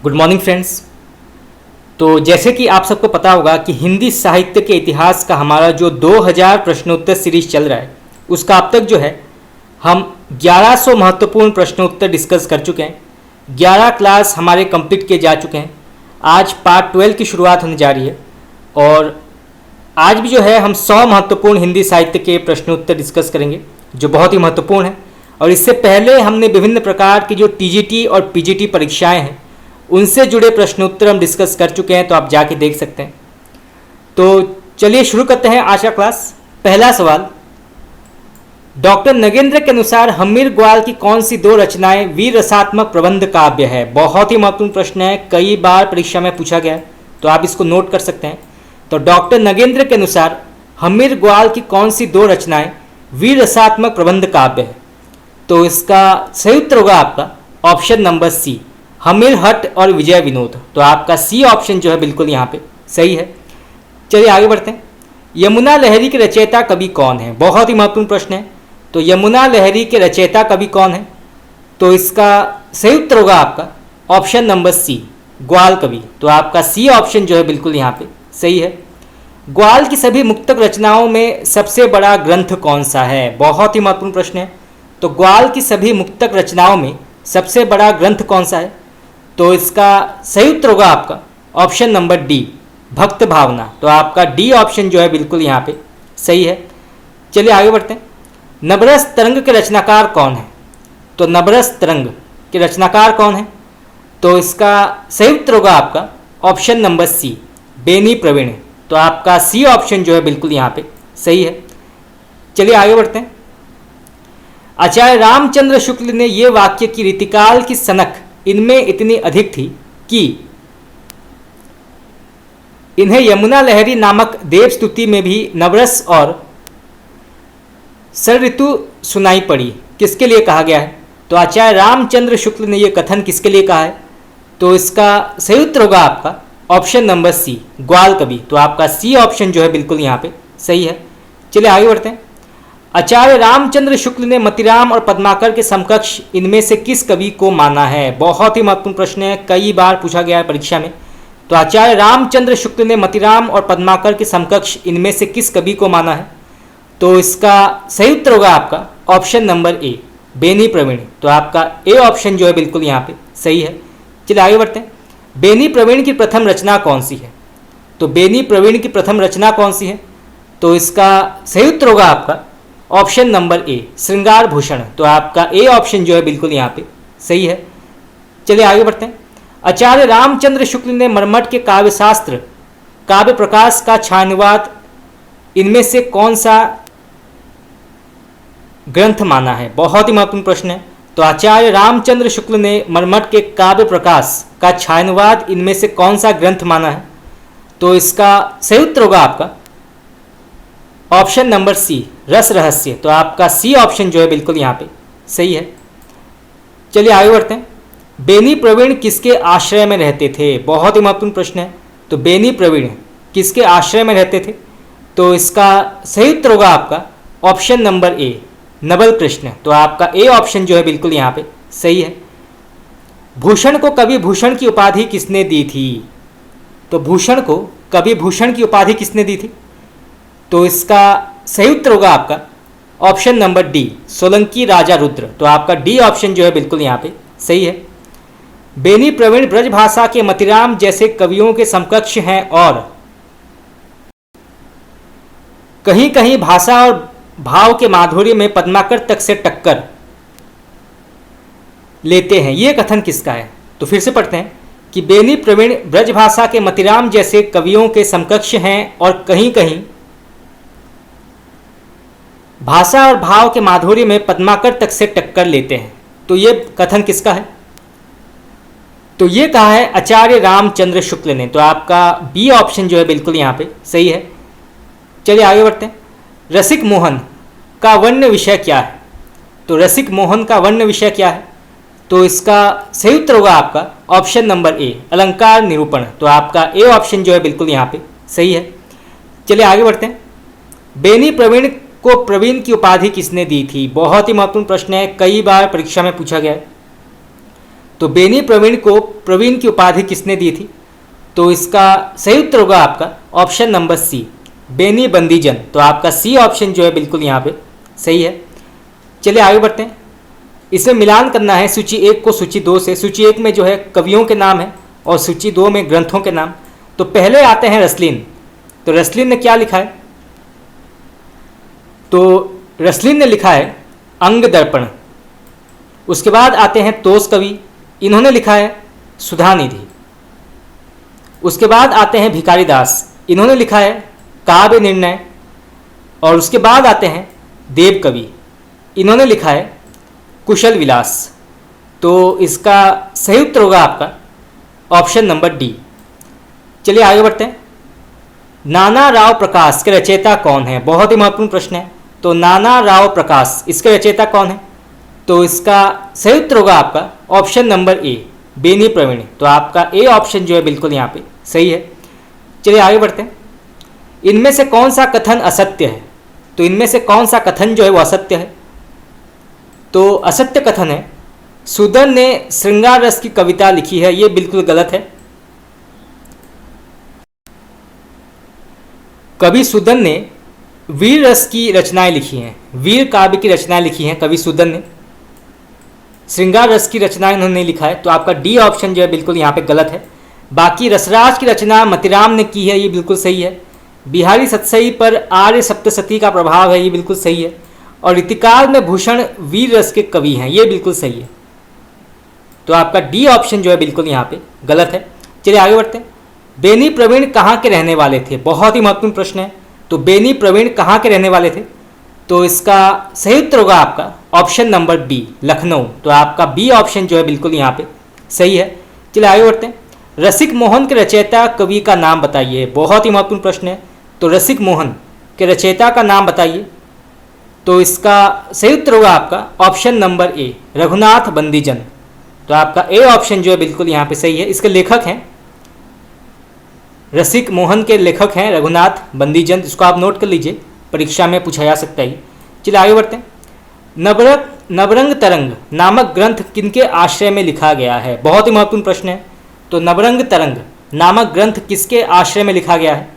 Good morning friends. तो जैसे कि आप सबको पता होगा कि हिंदी साहित्य के इतिहास का हमारा जो 2000 प्रश्नोत्तर सीरीज चल रहा है उसका अब तक जो है हम 1100 महत्वपूर्ण प्रश्नोत्तर डिस्कस कर चुके हैं। 11 क्लास हमारे कंप्लीट किए जा चुके हैं। आज पार्ट 12 की शुरुआत होने जा रही है और आज भी जो है हम 100 महत्वपूर्ण हिंदी साहित्य के प्रश्नोत्तर डिस्कस करेंगे जो बहुत ही महत्वपूर्ण है। और इससे पहले हमने विभिन्न प्रकार की जो टीजीटी और पीजीटी परीक्षाएं हैं उनसे जुड़े प्रश्नोत्तर हम डिस्कस कर चुके हैं, तो आप जाके देख सकते हैं। तो चलिए शुरू करते हैं आज का क्लास। पहला सवाल, डॉक्टर नगेंद्र के अनुसार हमीर ग्वाल की कौन सी दो रचनाएं वीर रसात्मक प्रबंध काव्य है? बहुत ही महत्वपूर्ण प्रश्न है, कई बार परीक्षा में पूछा गया है, तो आप इसको नोट कर सकते हैं। तो डॉक्टर नगेंद्र के अनुसार हमीर ग्वाल की कौन सी दो रचनाएं वीर रसात्मक प्रबंध काव्य है? तो इसका सही उत्तर होगा आपका ऑप्शन नंबर सी, हमीर हट और विजय विनोद। तो आपका सी ऑप्शन जो है बिल्कुल यहाँ पे सही है। चलिए आगे बढ़ते हैं। यमुना लहरी के रचयिता कवि कौन है? बहुत ही महत्वपूर्ण प्रश्न है। तो यमुना लहरी के रचयिता कवि कौन है? तो इसका सही उत्तर होगा आपका ऑप्शन नंबर सी, ग्वाल कवि। तो आपका सी ऑप्शन जो है बिल्कुल यहाँ पे सही है। ग्वाल की सभी मुक्तक रचनाओं में सबसे बड़ा ग्रंथ कौन सा है? बहुत ही महत्वपूर्ण प्रश्न है। तो ग्वाल की सभी मुक्तक रचनाओं में सबसे बड़ा ग्रंथ कौन सा है? तो इसका सही उत्तर होगा आपका ऑप्शन नंबर डी, भक्त भावना। तो आपका डी ऑप्शन जो है बिल्कुल यहाँ पे सही है। चलिए आगे बढ़ते हैं। नबरस तरंग के रचनाकार कौन है? तो नबरस तरंग के रचनाकार कौन है? तो इसका सही उत्तर होगा आपका option number C, Beni Praveen. तो आपका सी ऑप्शन जो है बिल्कुल यहाँ पे सही है। चलिए आगे बढ़ते हैं। आचार्य रामचंद्र शुक्ल ने यह वाक्य की रीतिकाल की सनक इनमें इतनी अधिक थी कि इन्हें यमुना लहरी नामक देव स्तुति में भी नवरस और शर ऋतु सुनाई पड़ी। किसके लिए कहा गया है? तो आचार्य रामचंद्र शुक्ल ने यह कथन किसके लिए कहा है? तो इसका सही उत्तर होगा आपका ऑप्शन नंबर सी, ग्वाल कवि। तो आपका सी ऑप्शन जो है बिल्कुल यहाँ पे सही है। चलिए आगे बढ़ते हैं। आचार्य रामचंद्र शुक्ल ने मतिराम और पद्माकर के समकक्ष इनमें से किस कवि को माना है? बहुत ही महत्वपूर्ण प्रश्न है, कई बार पूछा गया है परीक्षा में। तो आचार्य रामचंद्र शुक्ल ने मतिराम और पद्माकर के समकक्ष इनमें से किस कवि को माना है? तो इसका सही उत्तर होगा आपका option number A, Beni Praveen. तो आपका ए ऑप्शन जो है बिल्कुल यहाँ पे सही है। चलिए आगे बढ़ते हैं। बेनी प्रवीण की प्रथम रचना कौन सी है? तो बेनी प्रवीण की प्रथम रचना कौन सी है? तो इसका सही उत्तर होगा आपका ऑप्शन नंबर ए, श्रृंगार भूषण। तो आपका ए ऑप्शन जो है बिल्कुल यहाँ पे सही है। चलिए आगे बढ़ते हैं। आचार्य रामचंद्र शुक्ल ने मर्मट के काव्यशास्त्र काव्य प्रकाश का छायानुवाद इनमें से कौन सा ग्रंथ माना है? बहुत ही महत्वपूर्ण प्रश्न है। तो आचार्य रामचंद्र शुक्ल ने मर्मट के काव्य प्रकाश का छायानुवाद इनमें से कौन सा ग्रंथ माना है? तो इसका सही उत्तर होगा आपका ऑप्शन नंबर सी, रस रहस्य। तो आपका सी ऑप्शन जो है बिल्कुल यहाँ पे सही है। चलिए आगे बढ़ते हैं। बेनी प्रवीण किसके आश्रय में रहते थे? बहुत ही महत्वपूर्ण प्रश्न है। तो बेनी प्रवीण किसके आश्रय में रहते थे? तो इसका सही उत्तर होगा आपका ऑप्शन नंबर ए, नवल कृष्ण। तो आपका ए ऑप्शन जो है बिल्कुल यहाँ पे सही है। भूषण को कवि भूषण की उपाधि किसने दी थी? तो भूषण को कवि भूषण की उपाधि किसने दी थी? तो इसका सही उत्तर होगा आपका ऑप्शन नंबर डी, सोलंकी राजा रुद्र। तो आपका डी ऑप्शन जो है बिल्कुल यहाँ पे सही है। बेनी प्रवीण ब्रजभाषा के मतिराम जैसे कवियों के समकक्ष हैं और कहीं कहीं भाषा और भाव के माधुर्य में पद्माकर तक से टक्कर लेते हैं। ये कथन किसका है? तो फिर से पढ़ते हैं कि बेनी प्रवीण ब्रजभाषा के मतिराम जैसे कवियों के समकक्ष हैं और कहीं कहीं भाषा और भाव के माधुर्य में पद्माकर तक से टक्कर लेते हैं। तो ये कथन किसका है? तो ये कहा है आचार्य रामचंद्र शुक्ल ने। तो आपका बी ऑप्शन जो है बिल्कुल यहाँ पे सही है। चलिए आगे बढ़ते हैं। रसिक मोहन का वर्ण विषय क्या है? तो रसिक मोहन का वर्ण विषय क्या है? तो इसका सही उत्तर होगा आपका ऑप्शन नंबर ए, अलंकार निरूपण। तो आपका ए ऑप्शन जो है बिल्कुल यहाँ पे सही है। चलिए आगे बढ़ते हैं। बेनी प्रवीण को प्रवीण की उपाधि किसने दी थी? बहुत ही महत्वपूर्ण प्रश्न है, कई बार परीक्षा में पूछा गया है। तो बेनी प्रवीण को प्रवीण की उपाधि किसने दी थी? तो इसका सही उत्तर होगा आपका ऑप्शन नंबर सी, बेनी बंदीजन। तो आपका सी ऑप्शन जो है बिल्कुल यहाँ पे सही है। चलिए आगे बढ़ते हैं। इसमें मिलान करना है सूची 1 को सूची 2 से। सूची 1 में जो है कवियों के नाम है और सूची 2 में ग्रंथों के नाम। तो पहले आते हैं रसलीन। तो रसलीन ने क्या लिखा है? तो रसलीन ने लिखा है अंग दर्पण। उसके बाद आते हैं तोस कवि, इन्होंने लिखा है सुधानिधि। उसके बाद आते हैं भिखारी दास, इन्होंने लिखा है काव्य निर्णय। और उसके बाद आते हैं देव कवि, इन्होंने लिखा है कुशल विलास। तो इसका सही उत्तर होगा आपका ऑप्शन नंबर डी। चलिए आगे बढ़ते हैं। नाना राव प्रकाश के रचयिता कौन है? बहुत ही महत्वपूर्ण प्रश्न है। तो नाना राव प्रकाश, इसके रचयिता कौन है? तो इसका सही उत्तर होगा आपका option number A, Beni Praveen. तो आपका ए ऑप्शन जो है बिल्कुल यहाँ पे सही है। चलिए आगे बढ़ते हैं। इनमें से कौन सा कथन असत्य है? तो इनमें से कौन सा कथन जो है वो असत्य है? तो असत्य कथन है सुदन ने श्रृंगार रस की कविता लिखी है, ये बिल्कुल गलत है। कवि सुदन ने वीर रस की रचनाएं लिखी हैं, वीर काव्य की रचनाएं लिखी हैं कवि सुदन ने। श्रृंगार रस की रचनाएं उन्होंने लिखा है। तो आपका डी ऑप्शन जो है बिल्कुल यहाँ पे गलत है। बाकी रसराज की रचना मतिराम ने की है, ये बिल्कुल सही है। बिहारी सतसई पर आर्य सप्तशती का प्रभाव है, ये बिल्कुल सही है। और ऋतिकाल में भूषण वीर रस के कवि हैं, ये बिल्कुल सही है। तो आपका डी ऑप्शन जो है बिल्कुल यहाँ पे गलत है। चलिए आगे बढ़ते हैं। बेनी प्रवीण कहाँ के रहने वाले थे? बहुत ही महत्वपूर्ण प्रश्न है। तो बेनी प्रवीण कहाँ के रहने वाले थे? तो इसका सही उत्तर होगा आपका ऑप्शन नंबर बी, लखनऊ। तो आपका बी ऑप्शन जो है बिल्कुल यहाँ पे सही है। चलिए आगे बढ़ते हैं। रसिक मोहन के रचयिता कवि का नाम बताइए। बहुत ही महत्वपूर्ण प्रश्न है। तो रसिक मोहन के रचयिता का नाम बताइए। तो इसका सही उत्तर होगा आपका ऑप्शन नंबर ए, रघुनाथ बंदीजन। तो आपका ए ऑप्शन जो है बिल्कुल यहाँ पे सही है। इसके लेखक हैं, रसिक मोहन के लेखक हैं रघुनाथ बंदीजन, जिसको आप नोट कर लीजिए, परीक्षा में पूछा जा सकता है। चलिए आगे बढ़ते हैं। नवरंग तरंग नामक ग्रंथ किनके आश्रय में लिखा गया है? बहुत ही महत्वपूर्ण प्रश्न है। तो नवरंग तरंग नामक ग्रंथ किसके आश्रय में लिखा गया है?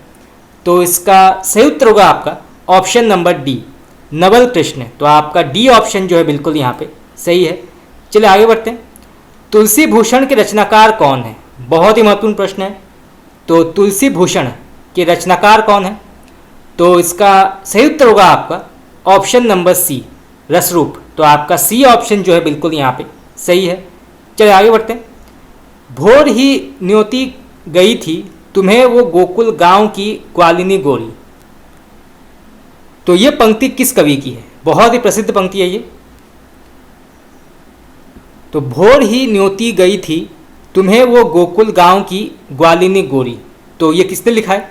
तो इसका सही उत्तर होगा आपका option number D, Naval Krishna. तो आपका डी ऑप्शन जो है बिल्कुल यहाँ पे सही है। चलिए आगे बढ़ते हैं। तुलसी भूषण के रचनाकार कौन है? बहुत ही महत्वपूर्ण प्रश्न है। तो तुलसी भूषण के रचनाकार कौन है? तो इसका सही उत्तर होगा आपका ऑप्शन नंबर सी, रसरूप। तो आपका सी ऑप्शन जो है बिल्कुल यहाँ पे सही है। चलिए आगे बढ़ते हैं। भोर ही न्योती गई थी तुम्हें वो गोकुल गांव की ग्वालिनी गोरी। तो ये पंक्ति किस कवि की है? बहुत ही प्रसिद्ध पंक्ति है ये। तो भोर ही न्योती गई थी तुम्हें वो गोकुल गांव की ग्वालिनी गोरी। तो ये किसने लिखा है?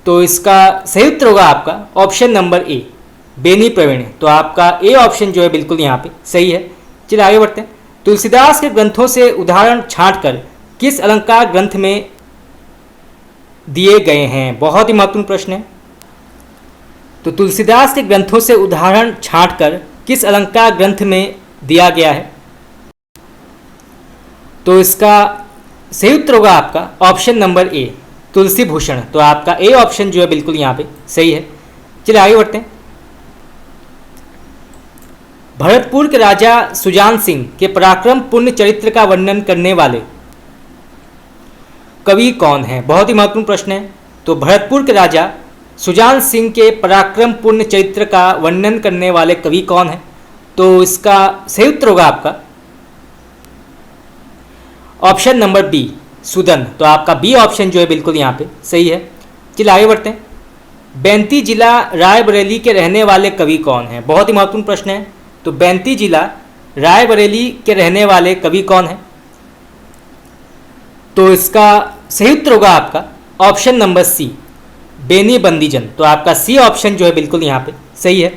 तो इसका सही उत्तर होगा आपका option number A, Beni Praveen. तो आपका ए ऑप्शन जो है बिल्कुल यहाँ पे सही है। चलिए आगे बढ़ते हैं। तुलसीदास के ग्रंथों से उदाहरण छांटकर किस अलंकार ग्रंथ में दिए गए हैं? बहुत ही महत्वपूर्ण प्रश्न है। तो तुलसीदास के ग्रंथों से उदाहरण छांटकर किस अलंकार ग्रंथ में दिया गया है? तो इसका सही उत्तर होगा आपका ऑप्शन नंबर ए, तुलसी भूषण। तो आपका ए ऑप्शन जो है बिल्कुल यहाँ पे सही है। चलिए आगे बढ़ते हैं। भरतपुर के राजा सुजान सिंह के पराक्रम पूर्ण चरित्र का वर्णन करने वाले कवि कौन है? बहुत ही महत्वपूर्ण प्रश्न है। तो भरतपुर के राजा सुजान सिंह के पराक्रम पूर्ण चरित्र का वर्णन करने वाले कवि कौन है? तो इसका सही उत्तर होगा आपका ऑप्शन नंबर बी, सुदन। तो आपका बी ऑप्शन जो है बिल्कुल यहाँ पे सही है। चलिए आगे बढ़ते हैं। बैंती जिला रायबरेली के रहने वाले कवि कौन है? बहुत ही महत्वपूर्ण प्रश्न है। तो बैंती जिला रायबरेली के रहने वाले कवि कौन है? तो इसका सही उत्तर होगा आपका ऑप्शन नंबर सी, बेनी बंदीजन। तो आपका सी ऑप्शन जो है बिल्कुल यहाँ पे सही है।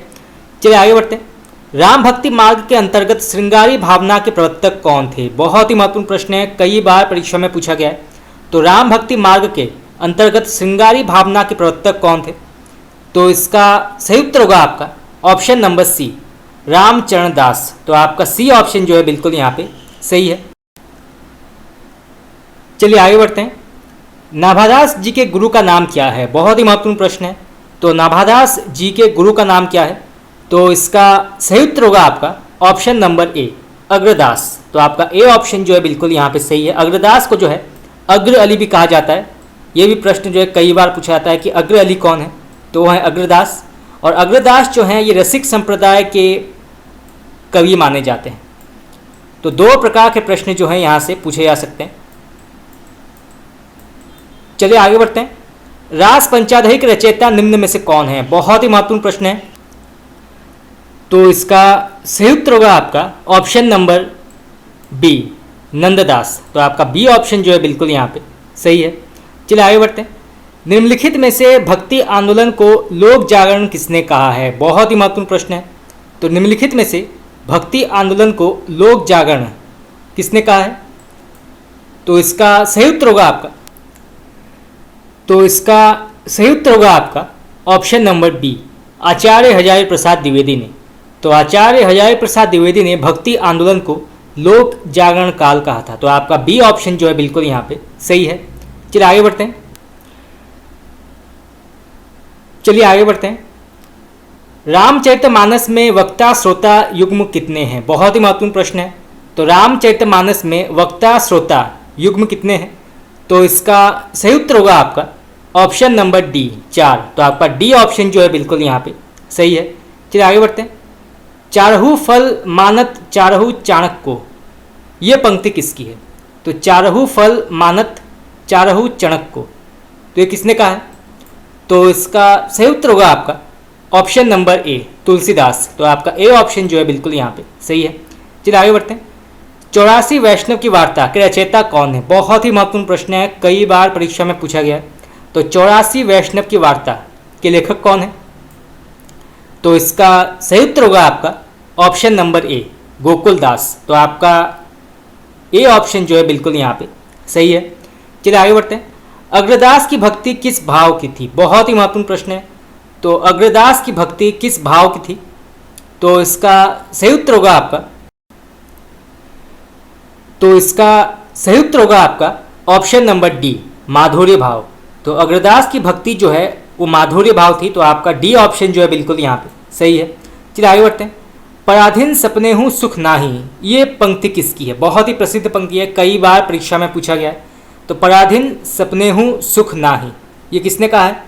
चलिए आगे बढ़ते हैं। राम भक्ति मार्ग के अंतर्गत श्रृंगारी भावना के प्रवर्तक कौन थे? बहुत ही महत्वपूर्ण प्रश्न है, कई बार परीक्षा में पूछा गया है। तो राम भक्ति मार्ग के अंतर्गत श्रृंगारी भावना के प्रवर्तक कौन थे? तो इसका सही उत्तर होगा आपका ऑप्शन नंबर सी, रामचरण दास। तो आपका सी ऑप्शन जो है बिल्कुल यहाँ पे सही है। चलिए आगे बढ़ते हैं। नाभादास जी के गुरु का नाम क्या है? बहुत ही महत्वपूर्ण प्रश्न है। तो नाभादास जी के गुरु का नाम क्या है? तो इसका सही उत्तर होगा आपका ऑप्शन नंबर ए, अग्रदास। तो आपका ए ऑप्शन जो है बिल्कुल यहाँ पे सही है। अग्रदास को जो है अग्र अली भी कहा जाता है। ये भी प्रश्न जो है कई बार पूछा जाता है कि अग्र अली कौन है, तो वह है अग्रदास। और अग्रदास जो हैं ये रसिक संप्रदाय के कवि माने जाते हैं। तो दो प्रकार के प्रश्न जो हैं यहाँ से पूछे जा सकते हैं। चलिए आगे बढ़ते हैं। रास पंचाध्यायी के रचयिता निम्न में से कौन है? बहुत ही महत्वपूर्ण प्रश्न है। तो इसका सही उत्तर होगा आपका ऑप्शन नंबर बी, नंददास। तो आपका बी ऑप्शन जो है बिल्कुल यहाँ पे सही है। चलिए आगे बढ़ते हैं। निम्नलिखित में से भक्ति आंदोलन को लोक जागरण किसने कहा है? बहुत ही महत्वपूर्ण प्रश्न है। तो निम्नलिखित में से भक्ति आंदोलन को लोक जागरण किसने कहा है? तो इसका सही उत्तर होगा आपका ऑप्शन नंबर बी, आचार्य हजारी प्रसाद द्विवेदी ने। तो आचार्य हजारी प्रसाद द्विवेदी ने भक्ति आंदोलन को लोक जागरण काल कहा था। तो आपका बी ऑप्शन जो है बिल्कुल यहाँ पे सही है। चलिए आगे बढ़ते हैं। रामचरितमानस में वक्ता श्रोता युग्म कितने हैं? बहुत ही महत्वपूर्ण प्रश्न है। तो रामचरितमानस में वक्ता श्रोता युग्म कितने हैं? तो इसका सही उत्तर होगा आपका ऑप्शन नंबर डी, 4। तो आपका डी ऑप्शन जो है बिल्कुल यहाँ पे सही है। चलिए आगे बढ़ते हैं। चारहु फल मानत चारहु चाणक्य को, ये पंक्ति किसकी है? तो चारहु फल मानत चारहु चाणक्य को, तो ये किसने कहा है? तो इसका सही उत्तर होगा आपका ऑप्शन नंबर ए, तुलसीदास। तो आपका ए ऑप्शन जो है बिल्कुल यहाँ पे सही है। चलिए आगे बढ़ते हैं। 84 वैष्णव की वार्ता के रचयिता कौन है? बहुत ही महत्वपूर्ण प्रश्न है, कई बार परीक्षा में पूछा गया है। तो 84 वैष्णव की वार्ता के लेखक कौन है? तो इसका सही उत्तर होगा आपका ऑप्शन नंबर ए, गोकुलदास। तो आपका ए ऑप्शन जो है बिल्कुल यहाँ पे सही है। चलिए आगे बढ़ते हैं। अग्रदास की भक्ति किस भाव की थी? बहुत ही महत्वपूर्ण प्रश्न है। तो अग्रदास की भक्ति किस भाव की थी? तो इसका सही उत्तर होगा आपका ऑप्शन नंबर डी, माधुर्य भाव। तो अग्रदास की भक्ति जो है वो माधुर्य भाव थी। तो आपका डी ऑप्शन जो है बिल्कुल यहाँ पे सही है। चलिए आगे बढ़ते हैं। पराधीन सपने हूँ सुख नाही, ये पंक्ति किसकी है? बहुत ही प्रसिद्ध पंक्ति है, कई बार परीक्षा में पूछा गया है। तो पराधीन सपने हूँ सुख नाही, ये किसने कहा है?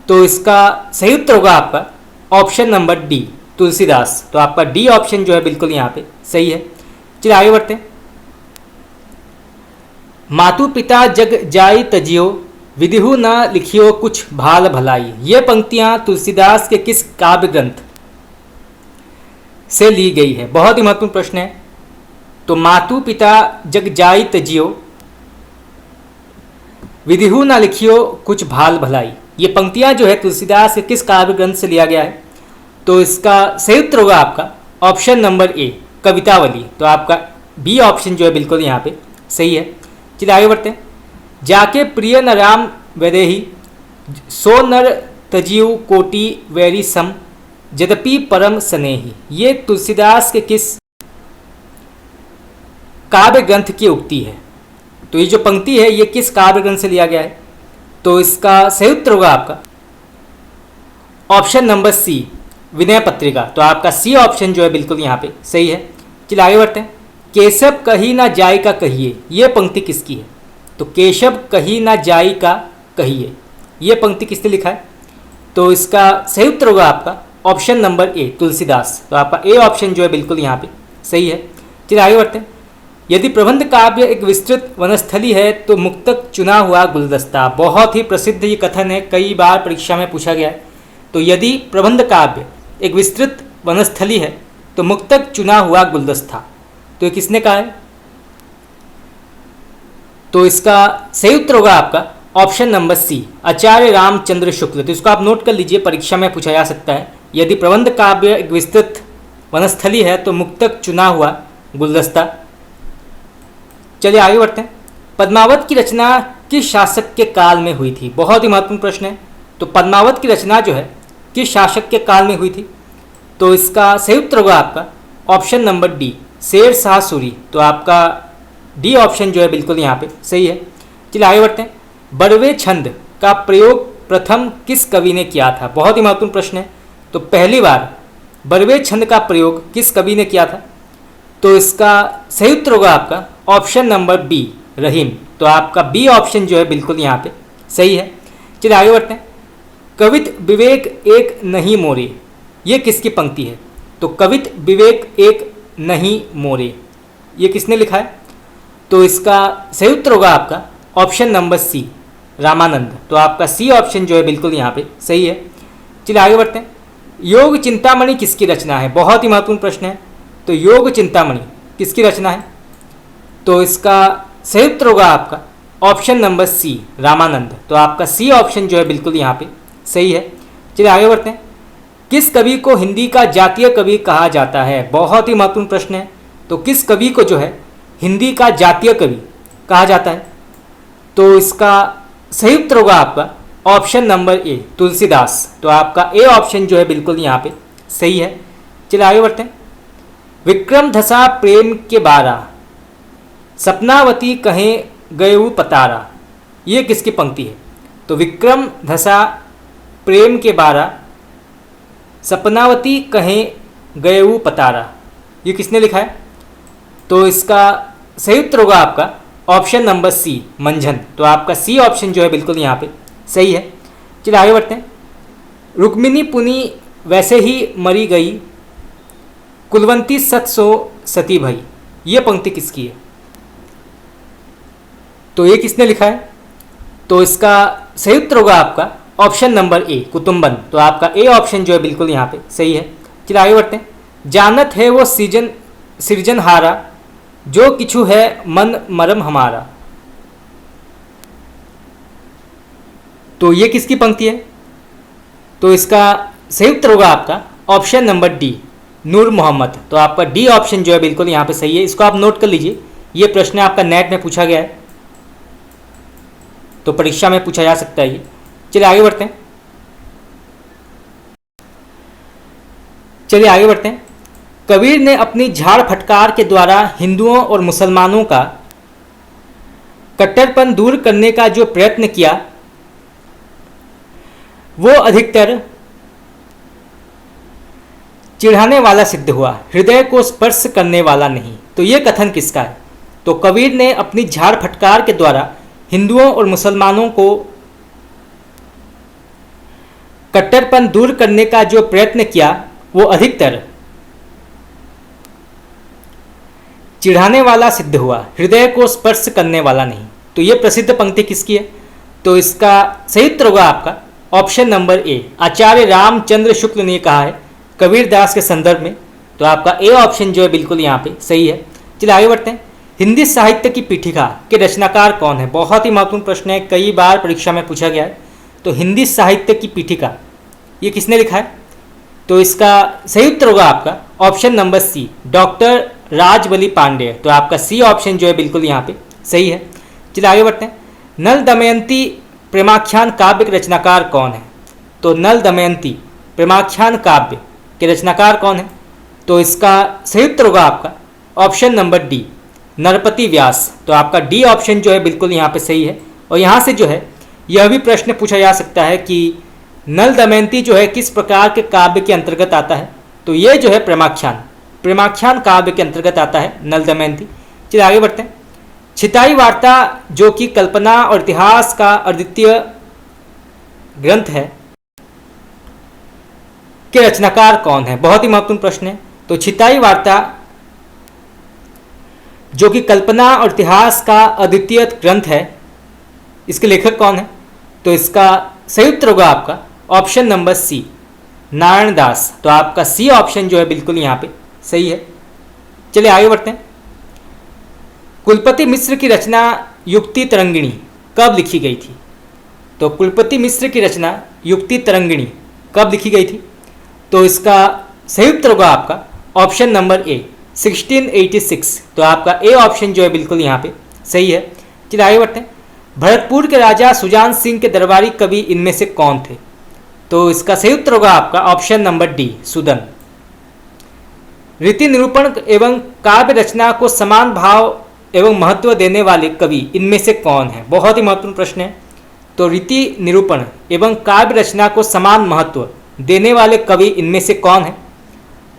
तो इसका सही उत्तर होगा आपका ऑप्शन नंबर डी, तुलसीदास। तो आपका डी ऑप्शन जो है बिल्कुल यहाँ पे सही है। चलिए आगे बढ़ते हैं। मातु पिता जग जाई तजियो विधिहु न लिखियो कुछ भाल भलाई, ये पंक्तियां तुलसीदास के किस काव्य ग्रंथ से ली गई है? बहुत ही महत्वपूर्ण प्रश्न है। तो मातु पिता जग जाई तजियो विधिहु न लिखियो कुछ भाल भलाई, ये पंक्तियां जो है तुलसीदास के किस काव्य ग्रंथ से लिया गया है? तो इसका सही उत्तर होगा आपका ऑप्शन नंबर ए, कवितावली। तो आपका बी ऑप्शन जो है बिल्कुल यहाँ पे सही है। चलिए आगे बढ़ते हैं। जाके प्रिय न राम वैदेही सो नर तजियु कोटि वैरी सम यद्यपि परम स्नेही, ये तुलसीदास के किस काव्य ग्रंथ की उक्ति है? तो ये जो पंक्ति है ये किस काव्य ग्रंथ से लिया गया है? तो इसका सही उत्तर होगा आपका ऑप्शन नंबर सी, विनय पत्रिका। तो आपका सी ऑप्शन जो है बिल्कुल यहाँ पे सही है। चलिए आगे बढ़ते हैं। केशव कही ना जाई का कहिए, ये पंक्ति किसकी है? तो केशव कही ना जाई का कहिए, ये पंक्ति किसने लिखा है? तो इसका सही उत्तर होगा आपका ऑप्शन नंबर ए, तुलसीदास। तो आपका ए ऑप्शन जो है बिल्कुल यहाँ पे सही है। चलिए आगे बढ़ते हैं। यदि प्रबंध काव्य एक विस्तृत वनस्थली है तो मुक्तक चुना हुआ गुलदस्ता, बहुत ही प्रसिद्ध ये कथन है, कई बार परीक्षा में पूछा गया है। तो यदि प्रबंध काव्य एक विस्तृत वनस्थली है तो मुक्तक चुना हुआ गुलदस्ता, तो ये किसने कहा है? तो इसका सही उत्तर होगा आपका ऑप्शन नंबर सी, आचार्य रामचंद्र शुक्ल। तो इसको आप नोट कर लीजिए, परीक्षा में पूछा जा सकता है। यदि प्रबंध काव्य एक विस्तृत वनस्थली है तो मुक्तक चुना हुआ गुलदस्ता। चलिए आगे बढ़ते हैं। पद्मावत की रचना किस शासक के काल में हुई थी? बहुत ही महत्वपूर्ण प्रश्न है। तो पद्मावत की रचना जो है किस शासक के काल में हुई थी? तो इसका सही उत्तर होगा आपका option number D, Sher Shah Suri. तो आपका डी ऑप्शन जो है बिल्कुल यहाँ पे सही है। चलिए आगे बढ़ते हैं। बरवे छंद का प्रयोग प्रथम किस कवि ने किया था? बहुत ही महत्वपूर्ण प्रश्न है। तो पहली बार बरवे छंद का प्रयोग किस कवि ने किया था? तो इसका सही उत्तर होगा आपका ऑप्शन नंबर बी, रहीम। तो आपका बी ऑप्शन जो है बिल्कुल यहाँ पे सही है। चलिए आगे बढ़ते हैं। कवित विवेक एक नहीं मोरे, ये किसकी पंक्ति है? तो कवित विवेक एक नहीं मोरे, ये किसने लिखा है? तो इसका सही उत्तर होगा आपका ऑप्शन नंबर सी, रामानंद। तो आपका सी ऑप्शन जो है बिल्कुल यहाँ पे सही है। चलिए आगे बढ़ते हैं। योग चिंतामणि किसकी रचना है? बहुत ही महत्वपूर्ण प्रश्न है। तो योग चिंतामणि किसकी रचना है? तो इसका सही उत्तर होगा आपका ऑप्शन नंबर सी, रामानंद। तो आपका सी ऑप्शन जो है बिल्कुल यहाँ पे सही है। चलिए आगे बढ़ते हैं। किस कवि को हिंदी का जातीय कवि कहा जाता है? बहुत ही महत्वपूर्ण प्रश्न है। तो किस कवि को जो है हिंदी का जातीय कवि कहा जाता है? तो इसका सही उत्तर होगा आपका ऑप्शन नंबर ए, तुलसीदास। तो आपका ए ऑप्शन जो है बिल्कुल यहाँ पे सही है। चलिए आगे बढ़ते हैं। विक्रम धसा प्रेम के बारा, सपनावती कहें गयऊ पतारा, ये किसकी पंक्ति है? तो विक्रम धसा प्रेम के बारा, सपनावती कहें गयऊ पतारा, ये किसने लिखा है? तो इसका सही उत्तर होगा आपका ऑप्शन नंबर सी, मंझन। तो आपका सी ऑप्शन जो है बिल्कुल यहाँ पे सही है। चलिए आगे बढ़ते हैं। रुक्मिणी पुनी वैसे ही मरी गई, कुलवंती सत सो सती भई, ये पंक्ति किसकी है? तो ये किसने लिखा है? तो इसका सही उत्तर होगा आपका ऑप्शन नंबर ए, कुतुम्बन। तो आपका ए ऑप्शन जो है बिल्कुल यहाँ पे सही है। चलिए आगे बढ़ते हैं। जानत है वो सृजनहारा, जो किछु है मन मरम हमारा, तो ये किसकी पंक्ति है? तो इसका सही उत्तर होगा आपका ऑप्शन नंबर डी, नूर मोहम्मद। तो आपका डी ऑप्शन जो है बिल्कुल यहाँ पे सही है। इसको आप नोट कर लीजिए, ये प्रश्न आपका नेट में पूछा गया है, तो परीक्षा में पूछा जा सकता है ये। चलिए आगे बढ़ते हैं। कबीर ने अपनी झाड़ फटकार के द्वारा हिंदुओं और मुसलमानों का कट्टरपन दूर करने का जो प्रयत्न किया वो अधिकतर चिढ़ाने वाला सिद्ध हुआ, हृदय को स्पर्श करने वाला नहीं। तो ये कथन किसका है? तो कबीर ने अपनी झाड़ फटकार के द्वारा हिंदुओं और मुसलमानों को कट्टरपन दूर करने का जो प्रयत्न किया वो अधिकतर चिढ़ाने वाला सिद्ध हुआ, हृदय को स्पर्श करने वाला नहीं। तो ये प्रसिद्ध पंक्ति किसकी है? तो इसका सही उत्तर होगा आपका ऑप्शन नंबर ए, आचार्य रामचंद्र शुक्ल ने कहा है कबीरदास के संदर्भ में। तो आपका ए ऑप्शन जो है बिल्कुल यहाँ पे सही है। चलिए आगे बढ़ते हैं। हिंदी साहित्य की पीठिका के रचनाकार कौन है? बहुत ही महत्वपूर्ण प्रश्न है, कई बार परीक्षा में पूछा गया है। तो हिंदी साहित्य की पीठिका ये किसने लिखा है? तो इसका सही उत्तर होगा आपका option number C, doctor Rajbali Pandey. तो आपका सी ऑप्शन जो है बिल्कुल यहाँ पे सही है। चलिए आगे बढ़ते हैं। नल दमयंती प्रेमाख्यान काव्य के रचनाकार कौन है? तो नल दमयंती प्रेमाख्यान काव्य के रचनाकार कौन है? तो इसका सही उत्तर होगा आपका ऑप्शन नंबर डी, नरपति व्यास। तो आपका डी ऑप्शन जो है बिल्कुल यहाँ पे सही है। और यहाँ से जो है यह भी प्रश्न पूछा जा सकता है कि नल दमयंती जो है किस प्रकार के काव्य के अंतर्गत आता है? तो ये जो है प्रेमाख्यान काव्य के अंतर्गत आता है नल दमयंती। चलिए आगे बढ़ते हैं। छिताई वार्ता जो कि कल्पना और इतिहास का अद्वितीय ग्रंथ है के रचनाकार कौन है? बहुत ही महत्वपूर्ण प्रश्न है। तो छिताई वार्ता जो कि कल्पना और इतिहास का अद्वितीय ग्रंथ है, इसके लेखक कौन है? तो इसका सही उत्तर होगा आपका ऑप्शन नंबर सी, नारायण दास। तो आपका सी ऑप्शन जो है बिल्कुल यहाँ पे सही है। चलिए आगे बढ़ते हैं। कुलपति मिश्र की रचना युक्ति तरंगिणी कब लिखी गई थी? तो कुलपति मिश्र की रचना युक्ति तरंगिणी कब लिखी गई थी? तो इसका सही उत्तर होगा आपका ऑप्शन नंबर ए, 1686। तो आपका ए ऑप्शन जो है बिल्कुल यहाँ पे सही है। चलिए आगे बढ़ते हैं। भरतपुर के राजा सुजान सिंह के दरबारी कवि इनमें से कौन थे? तो इसका सही उत्तर होगा आपका ऑप्शन नंबर डी, सुदन। रीति निरूपण एवं काव्य रचना को समान भाव एवं महत्व देने वाले कवि इनमें से कौन है? बहुत ही महत्वपूर्ण प्रश्न है। तो रीति निरूपण एवं काव्य रचना को समान महत्व देने वाले कवि इनमें से कौन है?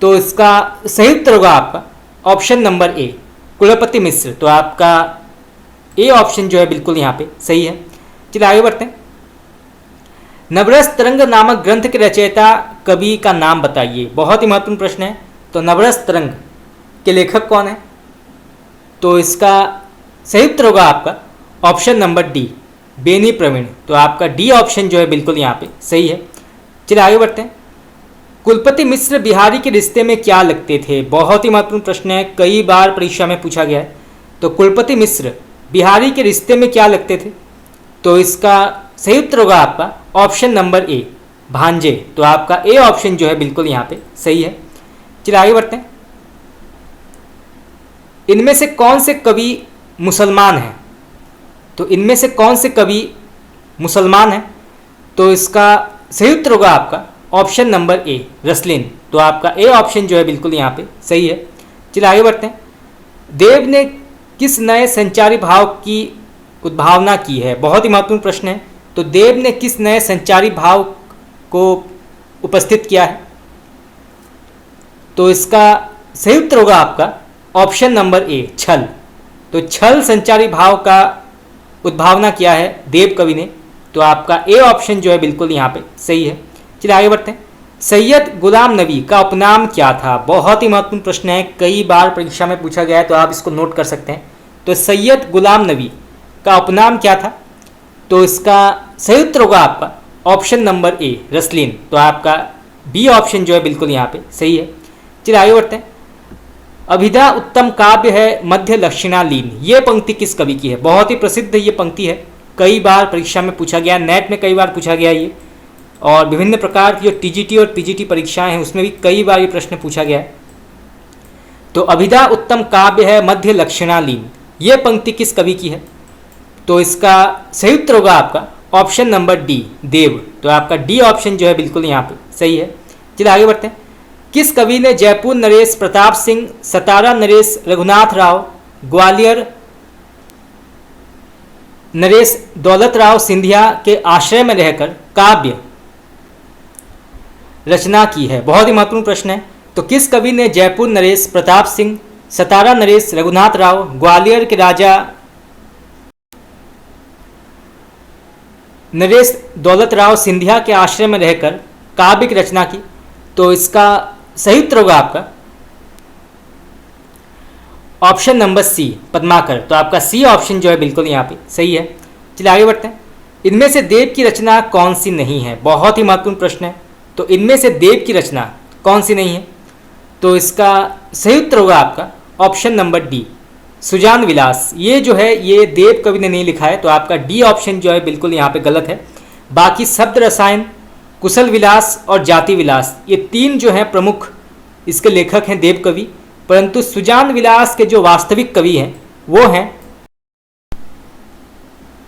तो इसका सही उत्तर होगा आपका ऑप्शन नंबर ए, कुलपति मिश्र। तो आपका ए ऑप्शन जो है बिल्कुल यहाँ पे सही है। चलिए आगे बढ़ते हैं। नवरस तरंग नामक ग्रंथ के रचयिता कवि का नाम बताइए। बहुत ही महत्वपूर्ण प्रश्न है। तो नवरस तरंग के लेखक कौन है? तो इसका सही उत्तर होगा आपका option number D, Beni Praveen. तो आपका डी ऑप्शन जो है बिल्कुल यहाँ पे सही है। चलिए आगे बढ़ते हैं। कुलपति मिश्र बिहारी के रिश्ते में क्या लगते थे? बहुत ही महत्वपूर्ण प्रश्न है, कई बार परीक्षा में पूछा गया है। तो कुलपति मिश्र बिहारी के रिश्ते में क्या लगते थे? तो इसका सही उत्तर होगा आपका ऑप्शन नंबर ए, भांजे। तो आपका ए ऑप्शन जो है बिल्कुल यहाँ पे सही है। चलिए आगे बढ़ते हैं। इनमें से कौन से कवि मुसलमान हैं? तो इनमें से कौन से कवि मुसलमान हैं? तो इसका सही उत्तर होगा आपका ऑप्शन नंबर ए, रसलिन। तो आपका ए ऑप्शन जो है बिल्कुल यहाँ पे सही है। चलिए आगे बढ़ते हैं। देव ने किस नए संचारी भाव की उद्भावना की है? बहुत ही महत्वपूर्ण प्रश्न है। तो देव ने किस नए संचारी भाव को उपस्थित किया है? तो इसका सही उत्तर होगा आपका ऑप्शन नंबर ए, छल। तो छल संचारी भाव का उद्भावना किया है देव कवि ने। तो आपका ए ऑप्शन जो है बिल्कुल यहाँ पे सही है। चलिए आगे बढ़ते हैं। सैयद गुलाम नबी का उपनाम क्या था? बहुत ही महत्वपूर्ण प्रश्न है, कई बार परीक्षा में पूछा गया है, तो आप इसको नोट कर सकते हैं। तो सैयद गुलाम नबी का उपनाम क्या था? तो इसका सही उत्तर होगा आपका ऑप्शन नंबर ए, रसलीन। तो आपका बी ऑप्शन जो है बिल्कुल यहाँ पे सही है। चलिए आगे बढ़ते हैं। अभिधा उत्तम काव्य है मध्य लक्षणालीन, ये पंक्ति किस कवि की है? बहुत ही प्रसिद्ध ये पंक्ति है, कई बार परीक्षा में पूछा गया, नेट में कई बार पूछा गया ये, और विभिन्न प्रकार की जो टीजीटी और पीजीटी परीक्षाएं हैं उसमें भी कई बार ये प्रश्न पूछा गया है। तो अभिधा उत्तम काव्य है मध्य लक्षणालीन, ये पंक्ति किस कवि की है? तो इसका सही उत्तर होगा आपका ऑप्शन नंबर डी, देव। तो आपका डी ऑप्शन जो है बिल्कुल यहाँ पे सही है। चलिए आगे बढ़ते हैं। किस कवि ने जयपुर नरेश प्रताप सिंह, सतारा नरेश रघुनाथ राव, ग्वालियर नरेश दौलत राव सिंधिया के आश्रय में रहकर काव्य रचना की है? बहुत ही महत्वपूर्ण प्रश्न है। तो किस कवि ने जयपुर नरेश प्रताप सिंह, सतारा नरेश रघुनाथ राव, ग्वालियर के राजा नरेश दौलत राव सिंधिया के आश्रय में रहकर काव्य की रचना की? तो इसका सही उत्तर होगा आपका ऑप्शन नंबर सी, पद्माकर। तो आपका सी ऑप्शन जो है बिल्कुल यहाँ पे सही है। चलिए आगे बढ़ते हैं। इनमें से देव की रचना कौन सी नहीं है? बहुत ही महत्वपूर्ण प्रश्न है। तो इनमें से देव की रचना कौन सी नहीं है? तो इसका सही उत्तर होगा आपका ऑप्शन नंबर डी, सुजान विलास। ये जो है ये देव कवि ने नहीं लिखा है। तो आपका डी ऑप्शन जो है बिल्कुल यहाँ पे गलत है। बाकी शब्द रसायन, कुशल विलास और जाति विलास, ये तीन जो हैं प्रमुख इसके लेखक हैं देव कवि, परंतु सुजान विलास के जो वास्तविक कवि हैं वो हैं,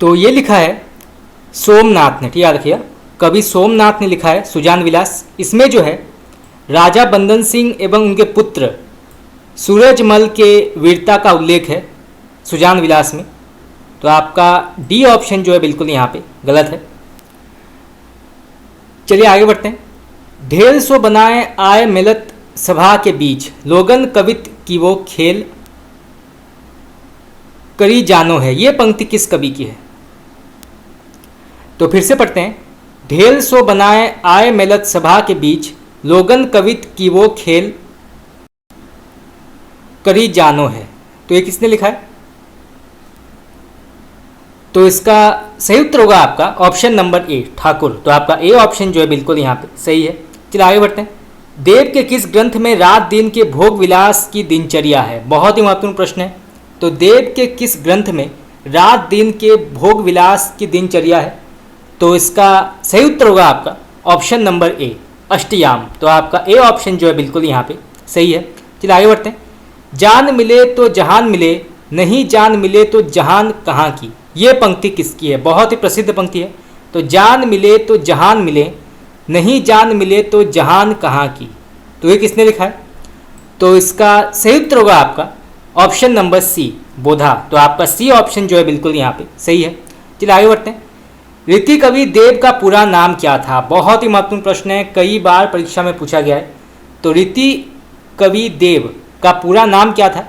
तो ये लिखा है सोमनाथ ने, ठीक याद रखिएगा, कवि सोमनाथ ने लिखा है सुजान विलास। इसमें जो है राजा बंदन सिंह एवं उनके पुत्र सूरजमल के वीरता का उल्लेख है सुजान विलास में। तो आपका डी ऑप्शन जो है बिल्कुल यहाँ पे गलत है। चलिए आगे बढ़ते हैं। ढेर सो बनाए आए मिलत सभा के बीच, लोगन कवित की वो खेल करी जानो है, ये पंक्ति किस कवि की है? तो फिर से पढ़ते हैं। ढेर सो बनाए आए मिलत सभा के बीच, लोगन कवित की वो खेल करी जानो है, तो ये किसने लिखा है? तो इसका सही उत्तर होगा आपका ऑप्शन नंबर ए, ठाकुर। तो आपका ए ऑप्शन जो है बिल्कुल यहाँ पे सही है। चलिए आगे बढ़ते हैं। देव के किस ग्रंथ में रात दिन के भोग विलास की दिनचर्या है? बहुत ही महत्वपूर्ण प्रश्न है। तो देव के किस ग्रंथ में रात दिन के भोग विलास की दिनचर्या है? तो इसका सही उत्तर होगा आपका ऑप्शन नंबर ए, अष्टयाम। तो आपका ए ऑप्शन जो है बिल्कुल यहाँ पे सही है। चलिए आगे बढ़ते हैं। जान मिले तो जहान मिले, नहीं जान मिले तो जहान कहाँ की, ये पंक्ति किसकी है? बहुत ही प्रसिद्ध पंक्ति है। तो जान मिले तो जहान मिले, नहीं जान मिले तो जहान कहाँ की, तो ये किसने लिखा है? तो इसका सही उत्तर होगा आपका ऑप्शन नंबर सी, बोधा। तो आपका सी ऑप्शन जो है बिल्कुल यहाँ पे सही है। चलिए आगे बढ़ते हैं। रीति कवि देव का पूरा नाम क्या था? बहुत ही महत्वपूर्ण प्रश्न है, कई बार परीक्षा में पूछा गया है। तो रीति कवि देव का पूरा नाम क्या था?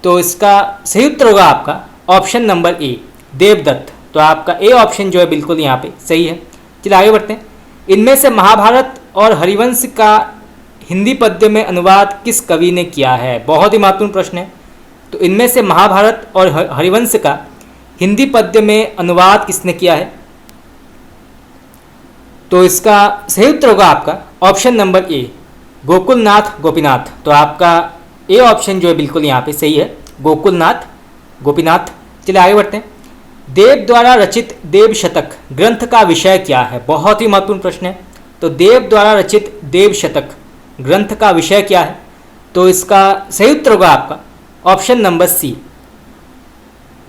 तो इसका सही उत्तर होगा आपका ऑप्शन नंबर ए, देवदत्त। तो आपका ए ऑप्शन जो है बिल्कुल यहाँ पे सही है। चलिए आगे बढ़ते हैं। इनमें से महाभारत और हरिवंश का हिंदी पद्य में अनुवाद किस कवि ने किया है? बहुत ही महत्वपूर्ण प्रश्न है। तो इनमें से महाभारत और हरिवंश का हिंदी पद्य में अनुवाद किसने किया है? तो इसका सही उत्तर होगा आपका ऑप्शन नंबर ए, गोकुलनाथ गोपीनाथ। तो आपका ए ऑप्शन जो है बिल्कुल यहाँ पे सही है, गोकुलनाथ गोपीनाथ। चलिए आगे बढ़ते हैं। देव द्वारा रचित देव शतक ग्रंथ का विषय क्या है? बहुत ही महत्वपूर्ण प्रश्न है। तो देव द्वारा रचित देव शतक ग्रंथ का विषय क्या है? तो इसका सही उत्तर होगा आपका ऑप्शन नंबर सी,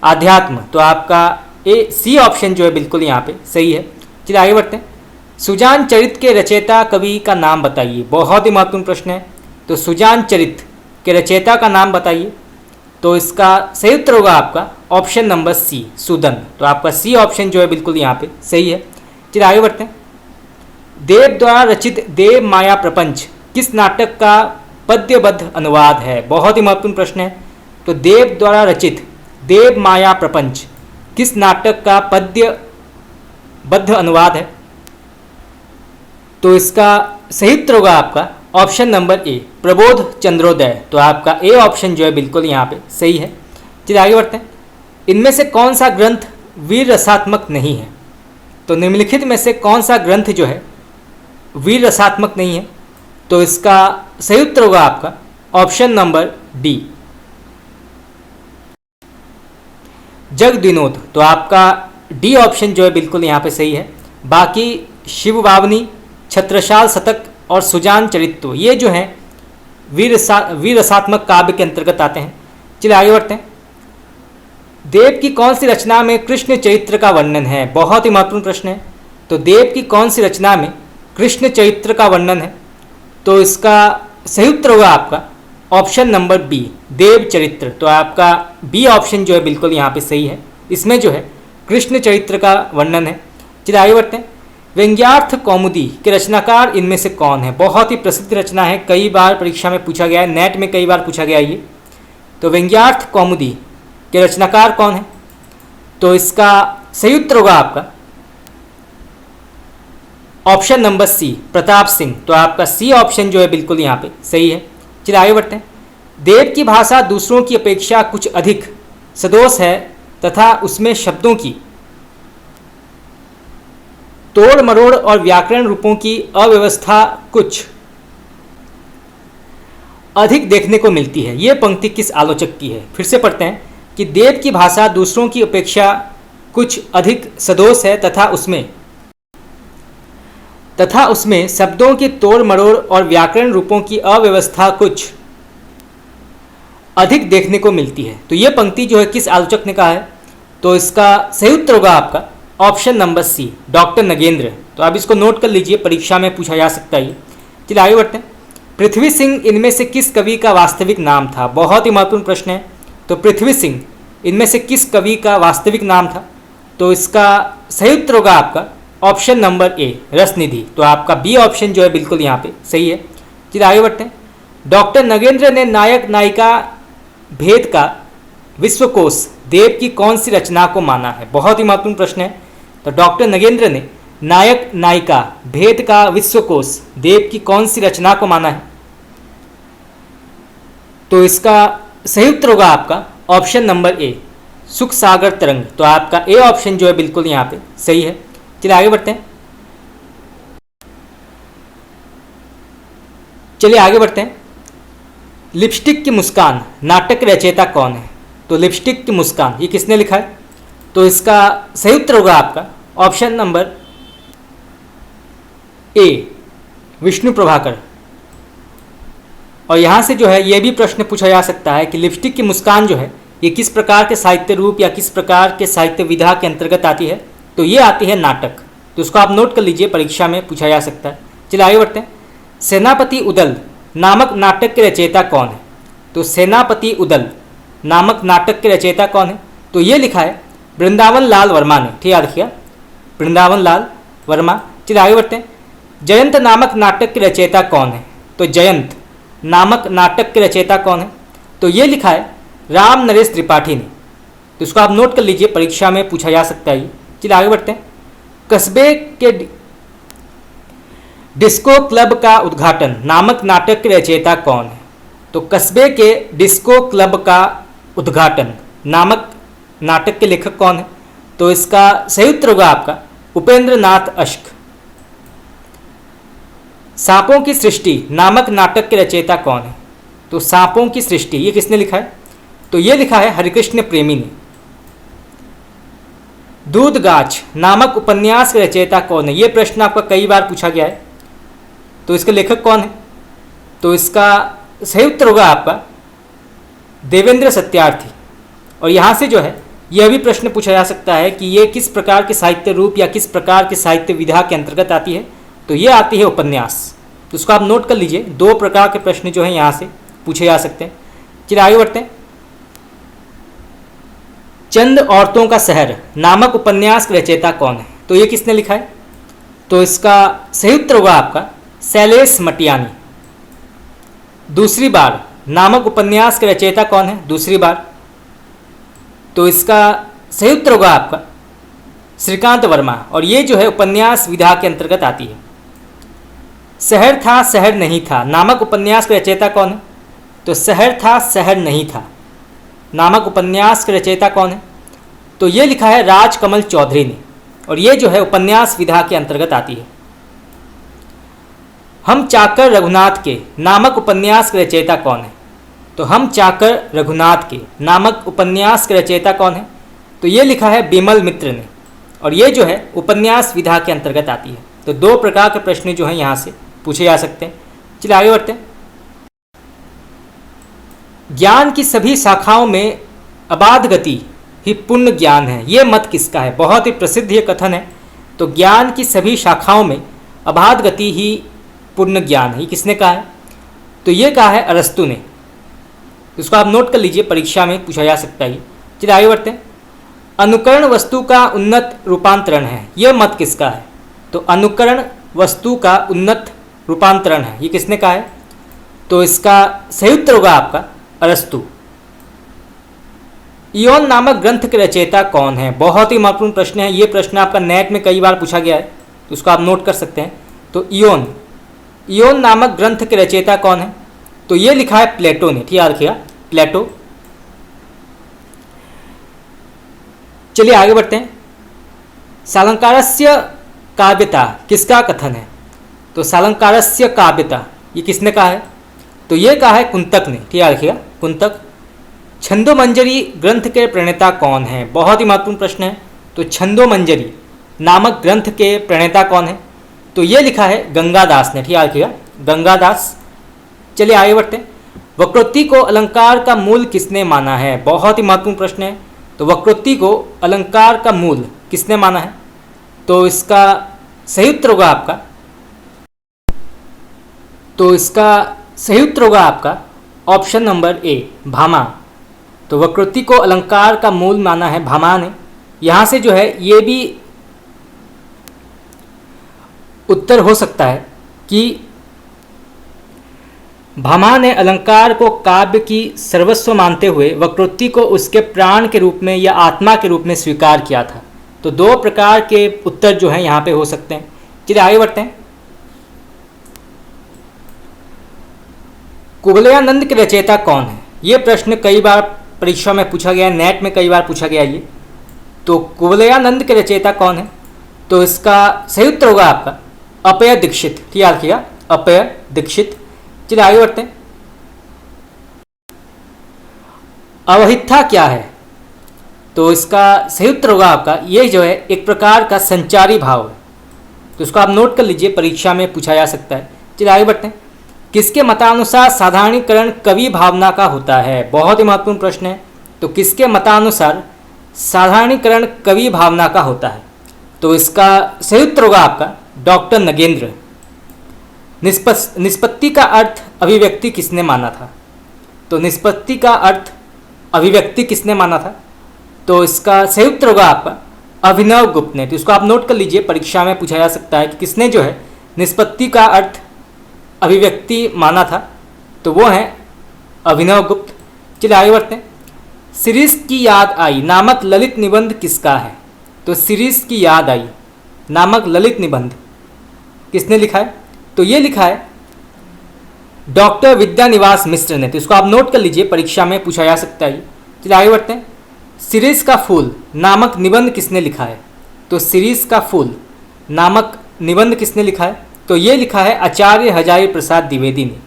आध्यात्म। तो आपका ए सी ऑप्शन जो है बिल्कुल यहाँ पे सही है। चलिए आगे बढ़ते हैं। सुजान चरित के रचयिता कवि का नाम बताइए। बहुत ही महत्वपूर्ण प्रश्न है। तो सुजान चरित के रचयिता का नाम बताइए। तो इसका सही उत्तर होगा आपका ऑप्शन नंबर सी, सुदन। तो आपका सी ऑप्शन जो है बिल्कुल यहाँ पे सही है। चलिए आगे बढ़ते हैं। देव द्वारा रचित देव माया प्रपंच किस नाटक का पद्यबद्ध अनुवाद है? बहुत ही महत्वपूर्ण प्रश्न है। तो देव द्वारा रचित देव माया प्रपंच किस नाटक का पद्यबद्ध अनुवाद है? तो इसका सही उत्तर होगा आपका ऑप्शन नंबर ए, प्रबोध चंद्रोदय। तो आपका ए ऑप्शन जो है बिल्कुल यहाँ पे सही है। चलिए आगे बढ़ते हैं। इनमें से कौन सा ग्रंथ वीर रसात्मक नहीं है? तो निम्नलिखित में से कौन सा ग्रंथ जो है वीर रसात्मक नहीं है? तो इसका सही उत्तर होगा आपका ऑप्शन नंबर डी, जग विनोद। तो आपका डी ऑप्शन जो है बिल्कुल यहाँ पे सही है। बाकी शिववावनी, छत्रसाल शतक और सुजान चरित्र ये जो हैं वीर रसात्मक काव्य के अंतर्गत आते हैं। चलिए आगे बढ़ते हैं। देव की कौन सी रचना में कृष्ण चरित्र का वर्णन है? बहुत ही महत्वपूर्ण प्रश्न है। तो देव की कौन सी रचना में कृष्ण चरित्र का वर्णन है? तो इसका सही उत्तर होगा आपका ऑप्शन नंबर बी, देव चरित्र। तो आपका बी ऑप्शन जो है बिल्कुल यहाँ पे सही है। इसमें जो है कृष्ण चरित्र का वर्णन है। चलिए आगे बढ़ते हैं। व्यंग्यार्थ कौमुदी के रचनाकार इनमें से कौन है? बहुत ही प्रसिद्ध रचना है, कई बार परीक्षा में पूछा गया है, नेट में कई बार पूछा गया ये। तो व्यंग्यार्थ कौमुदी के रचनाकार कौन है? तो इसका सही उत्तर होगा आपका option number C, Pratap Singh. तो आपका सी ऑप्शन जो है बिल्कुल यहाँ पे सही है। चलिए आगे बढ़ते हैं। देव की भाषा दूसरों की अपेक्षा कुछ अधिक सदोष है तथा उसमें शब्दों की तोड़ मरोड़ और व्याकरण रूपों की अव्यवस्था कुछ अधिक देखने को मिलती है। यह पंक्ति किस आलोचक की है? फिर से पढ़ते हैं कि देव की भाषा दूसरों की अपेक्षा कुछ अधिक सदोष है तथा उसमें शब्दों की तोड़ मरोड़ और व्याकरण रूपों की अव्यवस्था कुछ अधिक देखने को मिलती है। तो यह पंक्ति जो है किस आलोचक ने कहा है? तो इसका सही उत्तर होगा आपका option number C, doctor Nagendra. तो आप इसको नोट कर लीजिए, परीक्षा में पूछा जा सकता है। चलिए आगे बढ़ते हैं। पृथ्वी सिंह इनमें से किस कवि का वास्तविक नाम था? बहुत ही महत्वपूर्ण प्रश्न है। तो पृथ्वी सिंह इनमें से किस कवि का वास्तविक नाम था? तो इसका सही उत्तर होगा आपका ऑप्शन नंबर ए, रसनिधि। तो आपका बी ऑप्शन जो है बिल्कुल यहाँ पे सही है। चलिए आगे बढ़ते हैं। डॉक्टर नगेंद्र ने नायक नायिका भेद का विश्वकोश देव की कौन सी रचना को माना है? बहुत ही महत्वपूर्ण प्रश्न है। तो डॉक्टर नगेंद्र ने नायक नायिका भेद का विश्वकोश देव की कौन सी रचना को माना है? तो इसका सही उत्तर होगा आपका ऑप्शन नंबर ए, सुख सागर तरंग। तो आपका ए ऑप्शन जो है बिल्कुल यहाँ पे सही है। चलिए आगे बढ़ते हैं। लिपस्टिक की मुस्कान नाटक की रचयिता कौन है? तो लिपस्टिक की मुस्कान ये किसने लिखा है? तो इसका सही उत्तर होगा आपका ऑप्शन नंबर ए, विष्णु प्रभाकर। और यहाँ से जो है ये भी प्रश्न पूछा जा सकता है कि लिपस्टिक की मुस्कान जो है ये किस प्रकार के साहित्य रूप या किस प्रकार के साहित्य विधा के अंतर्गत आती है? तो ये आती है नाटक। तो उसको आप नोट कर लीजिए, परीक्षा में पूछा जा सकता है। चलिए आगे बढ़ते हैं। सेनापति उदल नामक नाटक के रचयिता कौन है? तो सेनापति उदल नामक नाटक के रचयिता कौन है? तो ये लिखा है वृंदावन लाल वर्मा ने। ठीक याद रखिएगा, वृंदावन लाल वर्मा। चलिए आगे बढ़ते हैं। जयंत नामक नाटक के रचयिता कौन है? तो जयंत नामक नाटक के रचयिता कौन है? तो ये लिखा है राम नरेश त्रिपाठी ने। तो इसको आप नोट कर लीजिए, परीक्षा में पूछा जा सकता है ये। चलिए आगे बढ़ते हैं। कस्बे के डिस्को क्लब का उद्घाटन नामक नाटक के रचयिता कौन है? तो कस्बे के डिस्को क्लब का उद्घाटन नामक नाटक के लेखक कौन है? तो इसका सही उत्तर होगा आपका उपेंद्र नाथ अश्क। सांपों की सृष्टि नामक नाटक के रचयिता कौन है? तो सांपों की सृष्टि ये किसने लिखा है? तो ये लिखा है हरिकृष्ण प्रेमी ने। दूधगाछ नामक उपन्यास के रचयिता कौन है? ये प्रश्न आपका कई बार पूछा गया है। तो इसके लेखक कौन है? तो इसका सही उत्तर होगा आपका देवेंद्र सत्यार्थी। और यहाँ से जो है यह भी प्रश्न पूछा जा सकता है कि ये किस प्रकार के साहित्य रूप या किस प्रकार के साहित्य विधा के अंतर्गत आती है? तो ये आती है उपन्यास। तो उसको आप नोट कर लीजिए, दो प्रकार के प्रश्न जो हैं यहाँ से पूछे जा सकते हैं। चलिए आगे बढ़ते हैं। चंद औरतों का शहर नामक उपन्यास के रचयिता कौन है? तो ये किसने लिखा है? तो इसका सही उत्तर होगा आपका शैलेश मटियानी। दूसरी बार नामक उपन्यास के रचयिता कौन है? दूसरी बार। तो इसका सही उत्तर होगा आपका श्रीकांत वर्मा। और ये जो है उपन्यास विधा के अंतर्गत आती है। शहर था शहर नहीं था नामक उपन्यास के रचयिता कौन है? तो शहर था शहर नहीं था नामक उपन्यास के रचयिता कौन है? तो ये लिखा है राजकमल चौधरी ने। और ये जो है उपन्यास विधा के अंतर्गत आती है। हम चाकर रघुनाथ के नामक उपन्यास के रचयिता कौन है? तो हम चाकर रघुनाथ के नामक उपन्यास के रचयिता कौन है? तो ये लिखा है बिमल मित्र ने। और ये जो है उपन्यास विधा के अंतर्गत आती है। तो दो प्रकार के प्रश्न जो हैं यहाँ से पूछे जा सकते हैं। चलिए आगे बढ़ते हैं। ज्ञान की सभी शाखाओं में अबाध गति ही पूर्ण ज्ञान है, ये मत किसका है? बहुत ही प्रसिद्ध ये कथन है। तो ज्ञान की सभी शाखाओं में अबाध गति ही पूर्ण ज्ञान है, ये किसने कहा है? तो ये कहा है अरस्तु ने। इसको आप नोट कर लीजिए, परीक्षा में पूछा जा सकता है। चलिए आगे बढ़ते हैं। अनुकरण वस्तु का उन्नत रूपांतरण है, यह मत किसका है? तो अनुकरण वस्तु का उन्नत रूपांतरण है, ये किसने कहा है? तो इसका सही उत्तर होगा आपका अरस्तु। इयोन नामक ग्रंथ के रचयिता कौन है? बहुत ही महत्वपूर्ण प्रश्न है। ये प्रश्न आपका नेट में कई बार पूछा गया है, तो उसको आप नोट कर सकते हैं। तो इयोन नामक ग्रंथ के रचयिता कौन है? तो ये लिखा है प्लेटो ने। ठीक याद रखिएगा, प्लेटो। चलिए आगे बढ़ते हैं। सालंकारस्य काव्यता किसका कथन है? तो सालंकारस्य काव्यता ये किसने कहा है? तो ये कहा है कुंतक ने। ठीक याद रखिएगा, कुंतक। छंदोमंजरी ग्रंथ के प्रणेता कौन है? बहुत ही महत्वपूर्ण प्रश्न है। तो छंदोमंजरी नामक ग्रंथ के प्रणेता कौन है? तो ये लिखा है गंगादास ने। ठीक याद रखिएगा, गंगादास। चलिए आगे बढ़ते हैं। वक्रोक्ति को अलंकार का मूल किसने माना है? बहुत ही महत्वपूर्ण प्रश्न है। तो वक्रोक्ति को अलंकार का मूल किसने माना है? तो इसका सही उत्तर होगा आपका ऑप्शन नंबर ए, भामा। तो वक्रोक्ति को अलंकार का मूल माना है भामा ने। यहाँ से जो है ये भी उत्तर हो सकता है कि भामा ने अलंकार को काव्य की सर्वस्व मानते हुए वक्रोक्ति को उसके प्राण के रूप में या आत्मा के रूप में स्वीकार किया था। तो दो प्रकार के उत्तर जो हैं यहाँ पे हो सकते हैं। चलिए आगे बढ़ते हैं। कुवलयानंद के रचयिता कौन है? ये प्रश्न कई बार परीक्षा में पूछा गया है, नेट में कई बार पूछा गया है ये। तो कुवलयानंद के रचयिता कौन है? तो इसका सही उत्तर होगा आपका अपेय दीक्षित। ठीक याद रखिएगा, अपेय दीक्षित। चलिए आगे बढ़ते हैं। अवहिथा क्या है? तो इसका सही उत्तर होगा आपका ये जो है एक प्रकार का संचारी भाव है। तो इसको आप नोट कर लीजिए, परीक्षा में पूछा जा सकता है। चलिए आगे बढ़ते हैं। किसके मतानुसार साधारणीकरण कवि भावना का होता है? बहुत ही महत्वपूर्ण प्रश्न है। तो किसके मतानुसार साधारणीकरण कवि भावना का होता है? तो इसका सही उत्तर होगा आपका डॉक्टर नगेंद्र। निष्पत्ति का अर्थ अभिव्यक्ति किसने माना था? तो निष्पत्ति का अर्थ अभिव्यक्ति किसने माना था? तो इसका सही उत्तर होगा आपका अभिनव गुप्त ने। तो इसको आप नोट कर लीजिए, परीक्षा में पूछा जा सकता है कि किसने जो है निष्पत्ति का अर्थ अभिव्यक्ति माना था, तो वो है अभिनव गुप्त। चलिए आगे बढ़ते हैं। शिरीष की याद आई नामक ललित निबंध किसका है? तो शिरीष की याद आई नामक ललित निबंध किसने लिखा है? तो ये लिखा है डॉक्टर विद्यानिवास मिश्र ने। तो इसको आप नोट कर लीजिए, परीक्षा में पूछा जा सकता है। चलिए आगे बढ़ते हैं। शिरीष का फूल नामक निबंध किसने लिखा है? तो शिरीष का फूल नामक निबंध किसने लिखा है? तो ये लिखा है आचार्य हजारी प्रसाद द्विवेदी ने।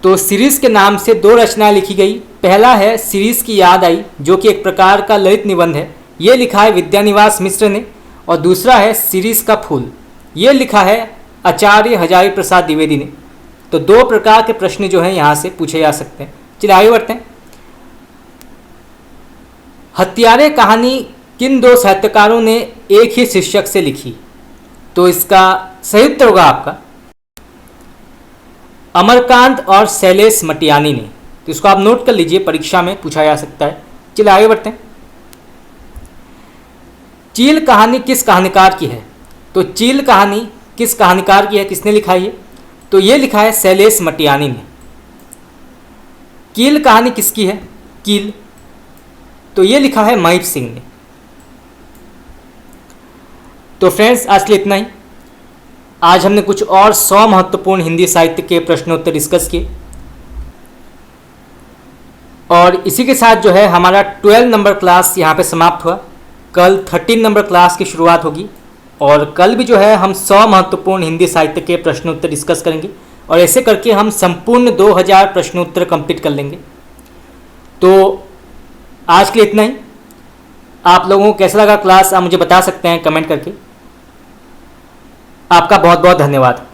तो शिरीष के नाम से 2 रचनाएं लिखी गई। पहला है शिरीष की याद आई, जो कि एक प्रकार का ललित निबंध है, ये लिखा है विद्यानिवास मिश्र ने। और दूसरा है शिरीष का फूल, ये लिखा है आचार्य हजारी प्रसाद द्विवेदी ने। तो 2 प्रकार के प्रश्न जो हैं यहाँ से पूछे जा सकते हैं। चलिए आगे बढ़ते हैं। हत्यारे कहानी किन 2 साहित्यकारों ने एक ही शीर्षक से लिखी? तो इसका सही उत्तर होगा आपका अमरकांत और शैलेश मटियानी ने। तो इसको आप नोट कर लीजिए, परीक्षा में पूछा जा सकता है। चलिए आगे बढ़ते हैं। चील कहानी किस कहानीकार की है? तो चील कहानी किस कहानीकार की है, किसने लिखा है ये? तो ये लिखा है शैलेश मटियानी ने। कील कहानी किसकी है? कील, तो ये लिखा है महीप सिंह ने। तो फ्रेंड्स आज के लिए इतना ही। आज हमने कुछ और 100 महत्वपूर्ण हिंदी साहित्य के प्रश्नोत्तर डिस्कस किए, और इसी के साथ जो है हमारा 12 नंबर क्लास यहाँ पे समाप्त हुआ। कल 13 नंबर क्लास की शुरुआत होगी, और कल भी जो है हम 100 महत्वपूर्ण हिंदी साहित्य के प्रश्नोत्तर डिस्कस करेंगे, और ऐसे करके हम संपूर्ण 2000 प्रश्नोत्तर कंप्लीट कर लेंगे। तो आज के लिए इतना ही। आप लोगों को कैसा लगा क्लास, आप मुझे बता सकते हैं कमेंट करके। आपका बहुत बहुत धन्यवाद।